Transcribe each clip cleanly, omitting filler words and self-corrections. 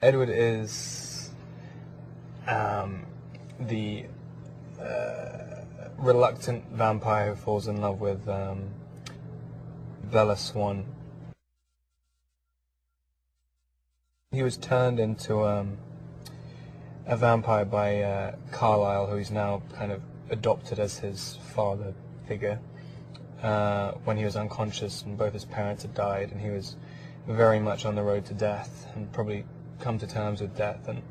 Edward is the reluctant vampire who falls in love with Bella Swan. He was turned into a vampire by Carlisle, who he's now kind of adopted as his father figure, when he was unconscious and both his parents had died, and he was very much on the road to death and probably come to terms with death, and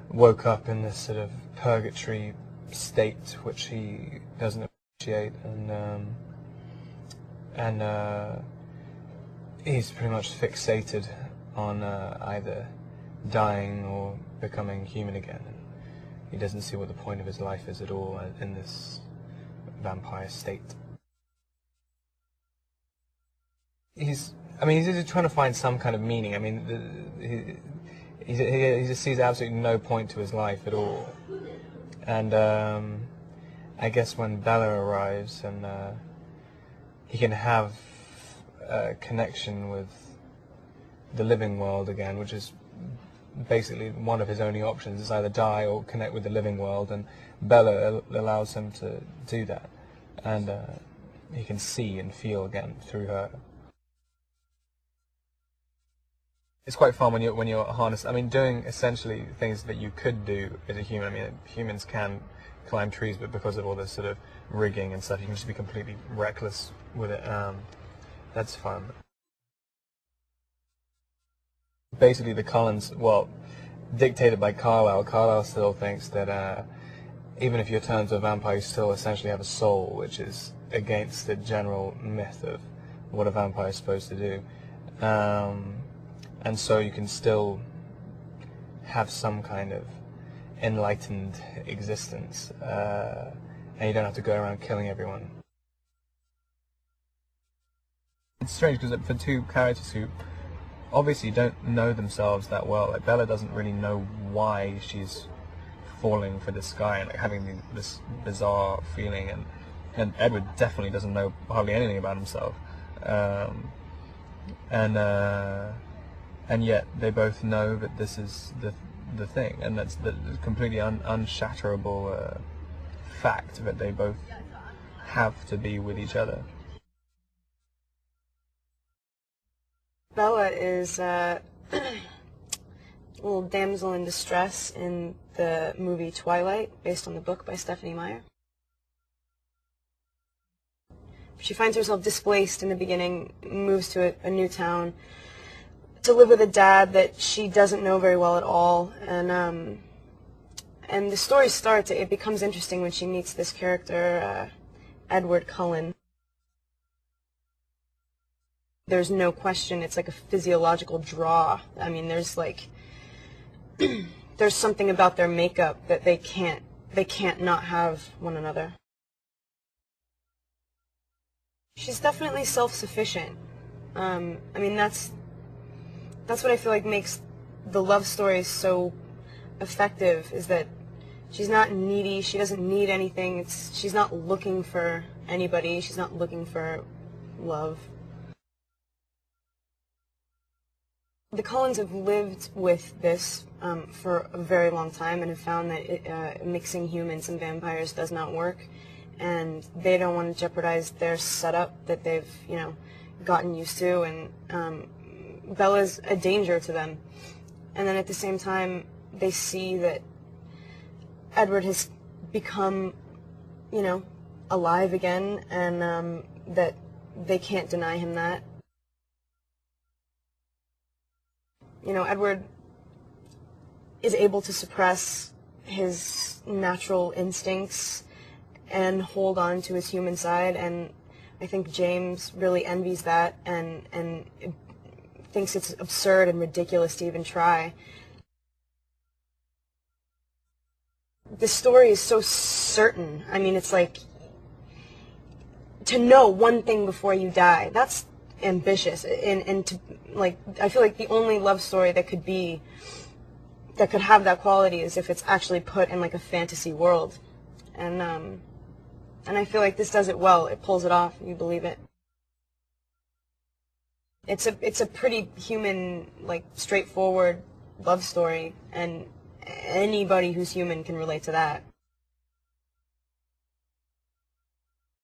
woke up in this sort of purgatory state which he doesn't appreciate, and he's pretty much fixated on either dying or becoming human again. And he doesn't see what the point of his life is at all in this vampire state. He's just trying to find some kind of meaning. I mean, he just sees absolutely no point to his life at all. And I guess when Bella arrives and he can have a connection with the living world again, which is basically one of his only options, is either die or connect with the living world, and Bella allows him to do that, and he can see and feel again through her. It's quite fun when you're harnessed. I mean, doing essentially things that you could do as a human. I mean, humans can climb trees, but because of all this sort of rigging and stuff, you can just be completely reckless with it. That's fun. Basically, the Cullens, well, dictated by Carlisle. Carlisle still thinks that even if you're turned to a vampire, you still essentially have a soul, which is against the general myth of what a vampire is supposed to do. And so you can still have some kind of enlightened existence, and you don't have to go around killing everyone. It's strange because for two characters who obviously don't know themselves that well, like Bella doesn't really know why she's falling for this guy and like having this bizarre feeling, and Edward definitely doesn't know hardly anything about himself, and yet they both know that this is the thing, and that's the completely unshatterable fact that they both have to be with each other. Bella is a little damsel in distress in the movie Twilight, based on the book by Stephanie Meyer. She finds herself displaced in the beginning, moves to a new town to live with a dad that she doesn't know very well at all, and the story starts, it becomes interesting when she meets this character, Edward Cullen. There's no question, it's like a physiological draw. I mean, there's like, there's something about their makeup that they can't not have one another. She's definitely self-sufficient. I mean, that's what I feel like makes the love story so effective, is that she's not needy, she doesn't need anything, she's not looking for anybody, she's not looking for love. The Cullens have lived with this for a very long time and have found that mixing humans and vampires does not work, and they don't want to jeopardize their setup that they've, gotten used to, and Bella's a danger to them. And then at the same time, they see that Edward has become, alive again, and that they can't deny him that. Edward is able to suppress his natural instincts and hold on to his human side, and I think James really envies that and thinks it's absurd and ridiculous to even try. The story is so certain. I mean, it's like, to know one thing before you die, that's ambitious, and to, like, I feel like the only love story that could have that quality is if it's actually put in like a fantasy world, and I feel like this does it well. It pulls it off. You believe it. It's a pretty human, like, straightforward love story, and anybody who's human can relate to that.